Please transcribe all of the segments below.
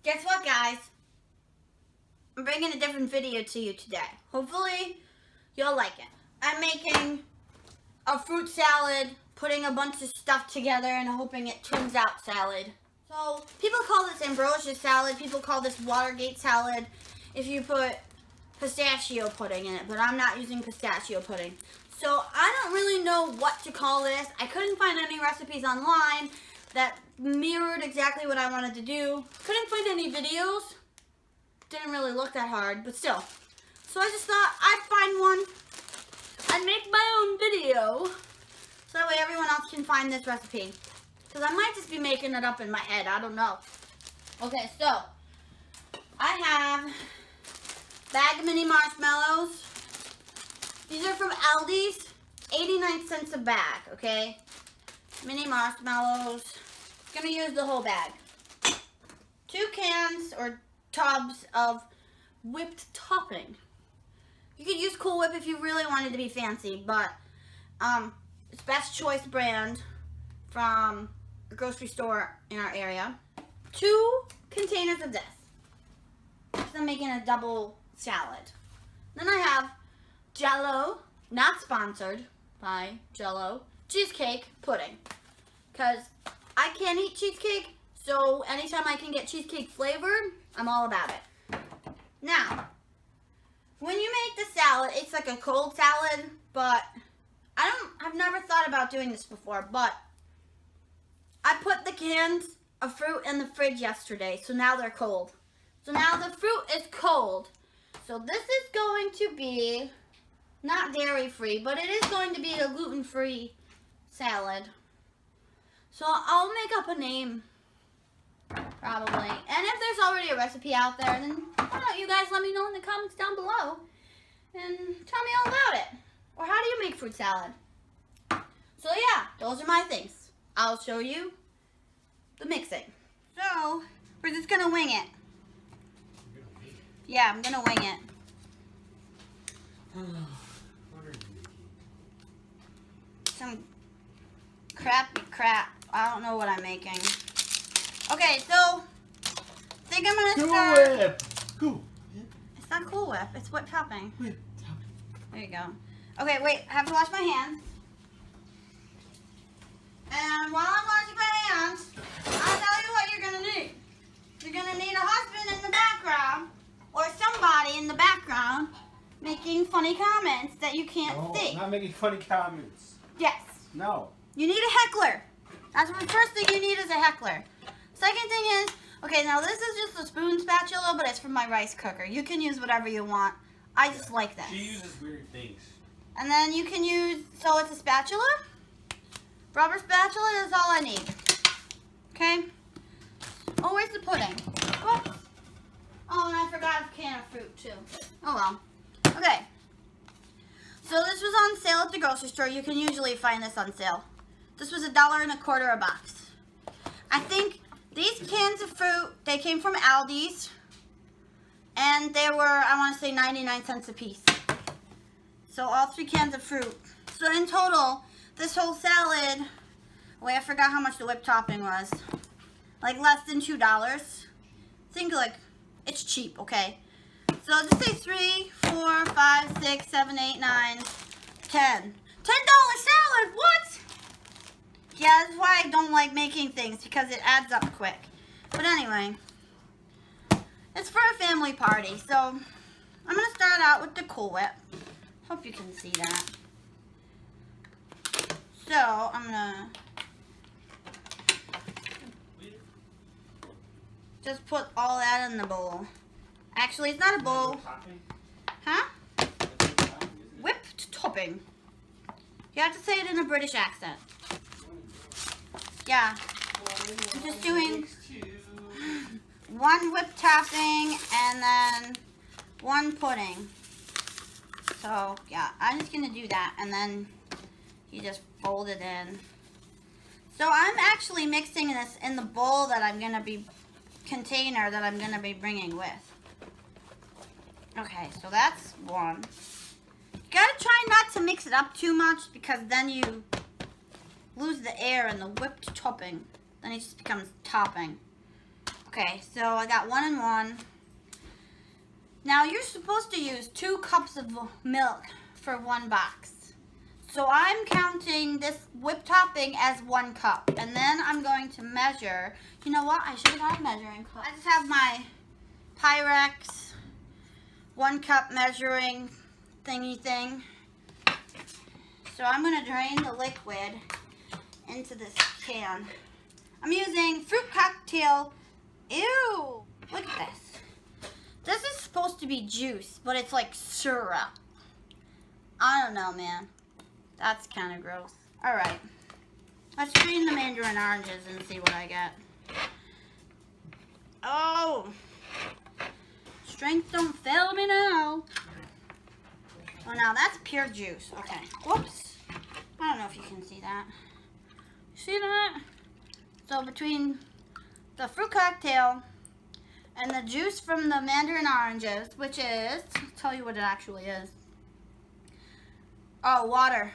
Guess what, guys? I'm bringing a different video to you today. Hopefully, you'll like it. I'm making a fruit salad, putting a bunch of stuff together and hoping it turns out salad. So, people call this ambrosia salad. People call this Watergate salad if you put pistachio pudding in it, but I'm not using pistachio pudding. So, I don't really know what to call this. I couldn't find any recipes online that mirrored exactly what I wanted to do. Couldn't find any videos. Didn't really look that hard, but still. So I just thought I'd find one. I'd make my own video. So that way everyone else can find this recipe. Because I might just be making it up in my head. I don't know. Okay, so I have a bag of mini marshmallows. These are from Aldi's. 89 cents a bag, okay? Mini marshmallows. Gonna use the whole bag. 2 cans or tubs of whipped topping. You could use Cool Whip if you really wanted to be fancy, but it's Best Choice brand from a grocery store in our area. 2 containers of this. So I'm making a double salad. Then I have Jello, not sponsored by Jello, cheesecake pudding. Because I can't eat cheesecake, so anytime I can get cheesecake flavored, I'm all about it. Now, when you make the salad, it's like a cold salad, but I've never thought about doing this before, but I put the cans of fruit in the fridge yesterday, so now they're cold. So now the fruit is cold. So this is going to be not dairy-free, but it is going to be a gluten-free salad. So I'll make up a name, probably. And if there's already a recipe out there, then why don't you guys let me know in the comments down below and tell me all about it. Or how do you make fruit salad? So yeah, those are my things. I'll show you the mixing. So, we're just gonna wing it. Yeah, I'm gonna wing it. Some crappy crap. I don't know what I'm making. Okay, so I think I'm gonna start. Cool Whip. Cool. It's not Cool Whip. It's whipped topping. Whip. There you go. Okay, wait. I have to wash my hands. And while I'm washing my hands, I'll tell you what you're gonna need. You're gonna need a husband in the background, or somebody in the background, making funny comments that you can't see. I'm not making funny comments. Yes. No. You need a heckler. That's the first thing you need is a heckler. Second thing is, okay, now this is just a spoon spatula, but it's from my rice cooker. You can use whatever you want. I just like this. She uses weird things. And then you can use, so it's a spatula. Rubber spatula is all I need. Okay? Oh, where's the pudding? Whoops. Oh, and I forgot a can of fruit too. Oh well. Okay. So this was on sale at the grocery store. You can usually find this on sale. This was $1.25 a box. I think these cans of fruit, they came from Aldi's. And they were, I want to say 99 cents a piece. So all 3 cans of fruit. So in total, this whole salad, wait, I forgot how much the whipped topping was. Like less than $2. Think like, it's cheap, okay? So just say 3, 4, 5, 6, 7, 8, 9, 10. $10 salad, what? Yeah, that's why I don't like making things, because it adds up quick. But anyway, it's for a family party, so I'm going to start out with the Cool Whip. Hope you can see that. So, I'm going to just put all that in the bowl. Actually, it's not a bowl. Huh? Whipped topping. You have to say it in a British accent. Yeah. I'm just doing 1 whipped topping and then 1 pudding. So, yeah, I'm just going to do that. And then you just fold it in. So, I'm actually mixing this in the bowl that I'm going to be, container that I'm going to be bringing with. Okay, so that's 1. You got to try not to mix it up too much because then you lose the air in the whipped topping. Then it just becomes topping. Okay, so I got 1 and 1. Now you're supposed to use 2 cups of milk for 1 box. So I'm counting this whipped topping as 1 cup. And then I'm going to measure. You know what? I should have got a measuring cup. I just have my Pyrex 1 cup measuring thingy thing. So I'm going to drain the liquid into this can. I'm using fruit cocktail. Ew! Look at this. This is supposed to be juice, but it's like syrup. I don't know, man. That's kind of gross. Alright. Let's drain the mandarin oranges and see what I get. Oh! Strength don't fail me now. Oh, now that's pure juice. Okay. Whoops. I don't know if you can see that. See that? So between the fruit cocktail and the juice from the mandarin oranges, which is, I'll tell you what it actually is. Oh, water.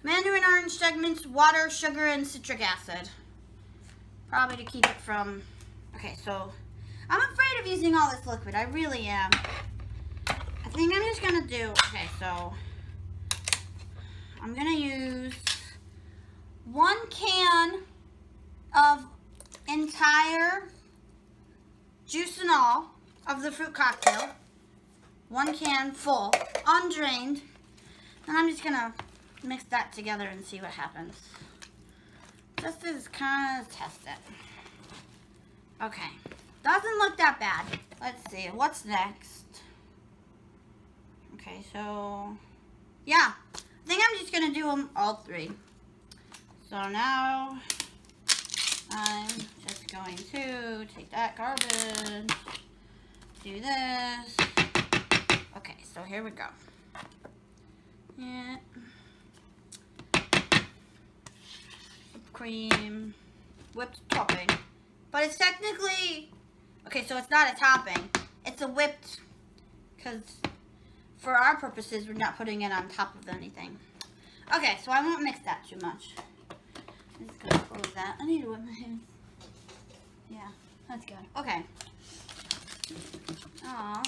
Mandarin orange segments, water, sugar, and citric acid. Probably to keep it from... Okay, so I'm afraid of using all this liquid. I really am. I think I'm just going to do... Okay, so I'm going to use 1 can of entire juice and all of the fruit cocktail. 1 can full, undrained. And I'm just going to mix that together and see what happens. Just to kind of test it. Okay. Doesn't look that bad. Let's see. What's next? Okay, so... Yeah. I think I'm just going to do them all 3. So now... I'm just going to take that garbage. Do this. Okay, so here we go. Yeah. Cream, whipped topping, but it's technically, okay, so it's not a topping, it's a whipped, because for our purposes, we're not putting it on top of anything. Okay, so I won't mix that too much. I'm just going to close that. I need to whip my hands. Yeah, that's good. Okay. Aw.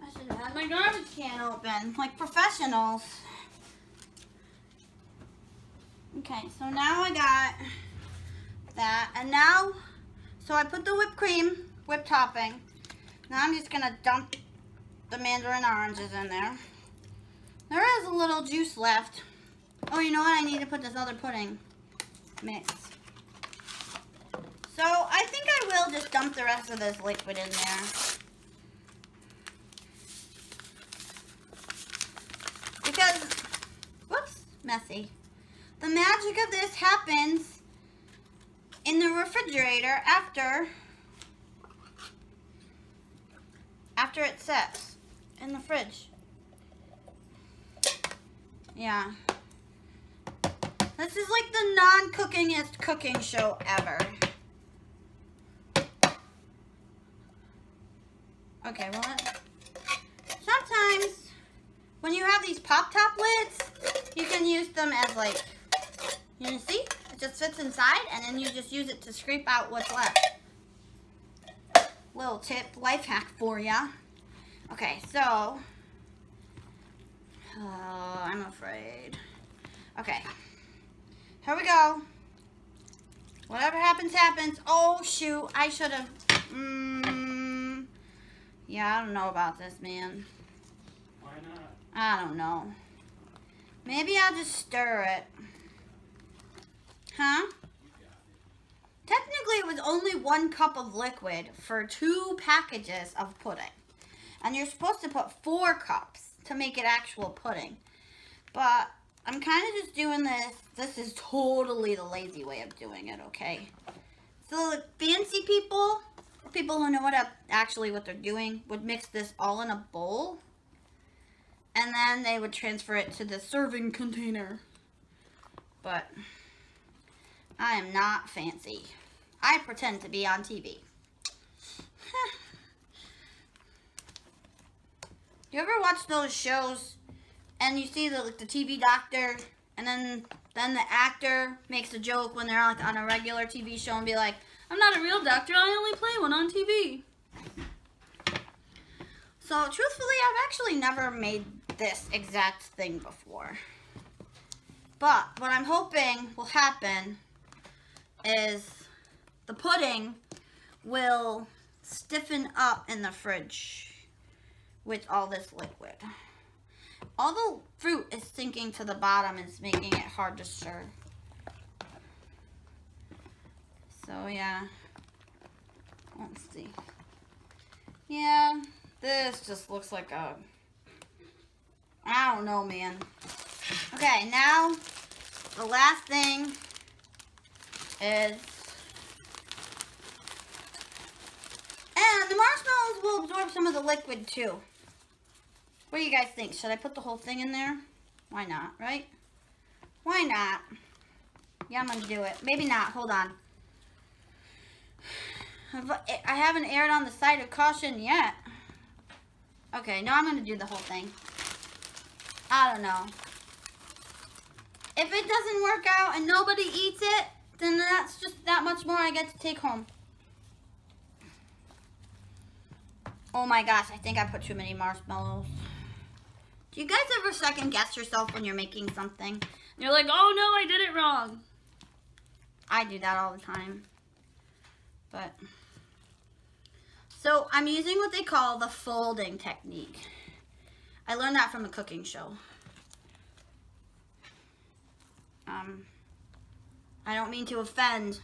I should have had my garbage can open, like professionals. Okay, so now I got that, and now, so I put the whipped cream, whipped topping. Now I'm just gonna dump the mandarin oranges in there. There is a little juice left. Oh, you know what? I need to put this other pudding mix. So I think I will just dump the rest of this liquid in there. Because, whoops, messy. The magic of this happens in the refrigerator after it sets in the fridge. Yeah. This is like the non-cookingest cooking show ever. Okay, well, sometimes when you have these pop-top lids, you can use them as like, you see? It just fits inside, and then you just use it to scrape out what's left. Little tip, life hack for ya. Okay, so, I'm afraid. Okay, here we go. Whatever happens, happens. Oh, shoot, I should have, yeah, I don't know about this, man. Why not? I don't know. Maybe I'll just stir it. Huh? Technically, it was only 1 cup of liquid for 2 packages of pudding. And you're supposed to put 4 cups to make it actual pudding. But I'm kind of just doing this. This is totally the lazy way of doing it, okay? So the fancy people, or people who know what they're doing, would mix this all in a bowl. And then they would transfer it to the serving container. But I am not fancy. I pretend to be on TV. You ever watch those shows and you see the TV doctor, and then the actor makes a joke when they're like on a regular TV show and be like, I'm not a real doctor. I only play one on TV. So, truthfully, I've actually never made this exact thing before. But what I'm hoping will happen is the pudding will stiffen up in the fridge with all this liquid. All the fruit is sinking to the bottom and it's making it hard to stir. So yeah, let's see. Yeah, this just looks like a, I don't know, man. Okay, now the last thing is, and the marshmallows will absorb some of the liquid too. What do you guys think? Should I put the whole thing in there? Why not, right? Why not? Yeah, I'm gonna do it. Maybe not, hold on. I haven't erred on the side of caution yet. Okay, no, I'm going to do the whole thing. I don't know. If it doesn't work out and nobody eats it, then that's just that much more I get to take home. Oh my gosh, I think I put too many marshmallows. Do you guys ever second guess yourself when you're making something? You're like, oh no, I did it wrong. I do that all the time. But so I'm using what they call the folding technique. I learned that from a cooking show. I don't mean to offend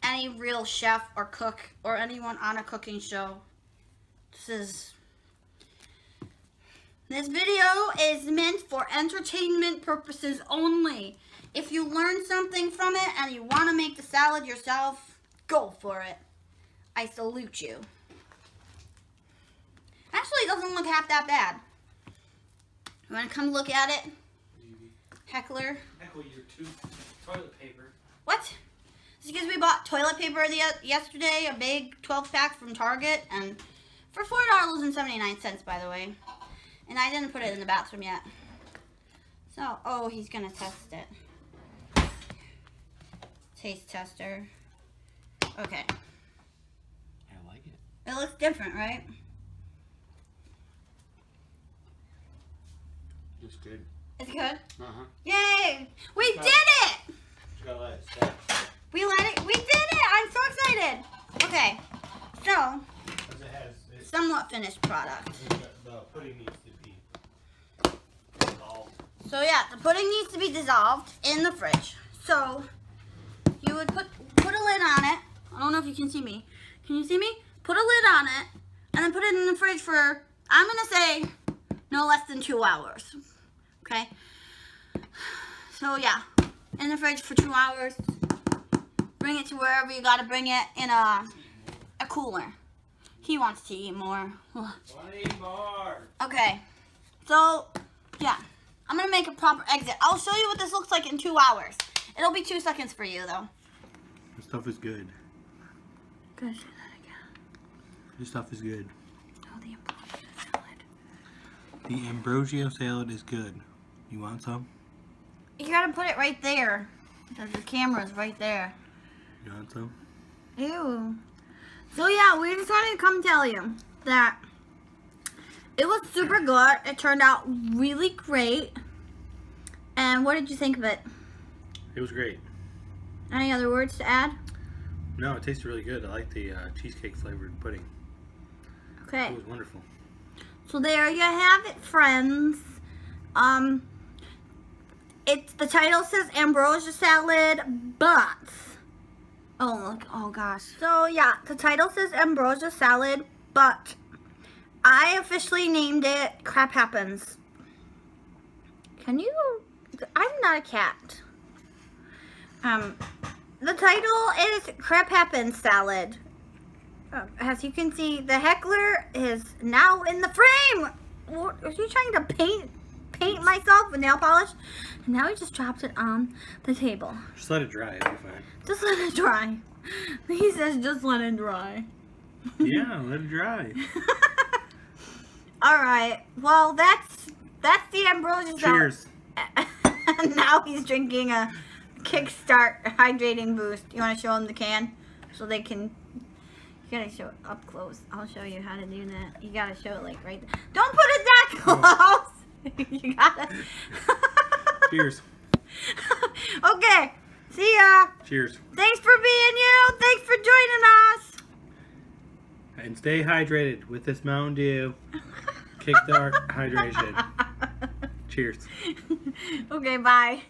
any real chef or cook or anyone on a cooking show. This video is meant for entertainment purposes only. If you learn something from it and you want to make the salad yourself, go for it. I salute you. Actually, it doesn't look half that bad. You want to come look at it? Heckler. Heckle your toilet paper. What? It's because we bought toilet paper yesterday, a big 12-pack from Target, and for $4.79, by the way. And I didn't put it in the bathroom yet. So, oh, he's going to test it. Taste tester. Okay. I like it. It looks different, right? Looks good. It's good? Uh-huh. Yay! We did it! Just gotta let it set. We did it! I'm so excited! Okay, so, Because it has, somewhat finished product. the pudding needs to be dissolved. So yeah, the pudding needs to be dissolved in the fridge. So, you would put a lid on it. I don't know if you can see me. Can you see me? Put a lid on it, and then put it in the fridge for, I'm going to say, no less than 2 hours. Okay? So yeah, in the fridge for 2 hours. Bring it to wherever you got to bring it in a cooler. He wants to eat more. Want to eat more. Okay, so yeah, I'm going to make a proper exit. I'll show you what this looks like in 2 hours. It'll be 2 seconds for you though. This stuff is good. Good, say that again. This stuff is good. Oh, the ambrosia salad. The ambrosia salad is good. You want some? You got to put it right there. Because the camera's right there. You want some? Ew. So yeah, we just wanted to come tell you that it was super good. It turned out really great. And what did you think of it? It was great. Any other words to add? No, it tasted really good. I like the cheesecake flavored pudding. Okay. It was wonderful. So there you have it, friends. The title says ambrosia salad, but oh gosh. So yeah, the title says ambrosia salad, but I officially named it Crap Happens. I'm not a cat. The title is Crap Happens salad. As you can see, the heckler is now in the frame. What, was he trying to paint myself with nail polish? And now he just drops it on the table. Just let it dry. It'll be fine. Just let it dry. He says just let it dry. Yeah, let it dry. Alright. Well, that's the ambrosia salad. Cheers. And now he's drinking a Kickstart hydrating boost. You want to show them the can so they can. You gotta show it up close. I'll show you how to do that. You gotta show it like right there. Don't put it that close. You gotta. Cheers. Okay. See ya. Cheers. Thanks for being you. Thanks for joining us. And stay hydrated with this Mountain Dew. Kickstart hydration. Cheers. Okay, bye.